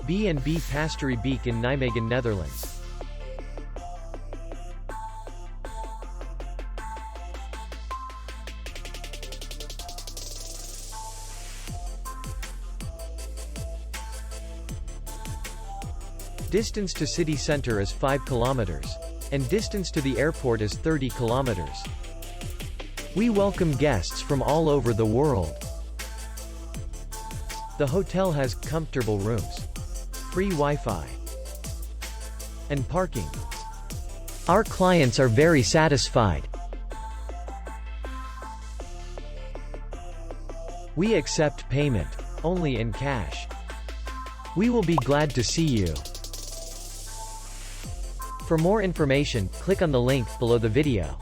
B&B Pastorie Beek in Nijmegen, Netherlands. Distance to city center is 5 kilometers. And distance to the airport is 30 kilometers. We welcome guests from all over the world. The hotel has comfortable rooms, free Wi-Fi, and parking. Our clients are very satisfied. We accept payment only in cash. We will be glad to see you. For more information, click on the link below the video.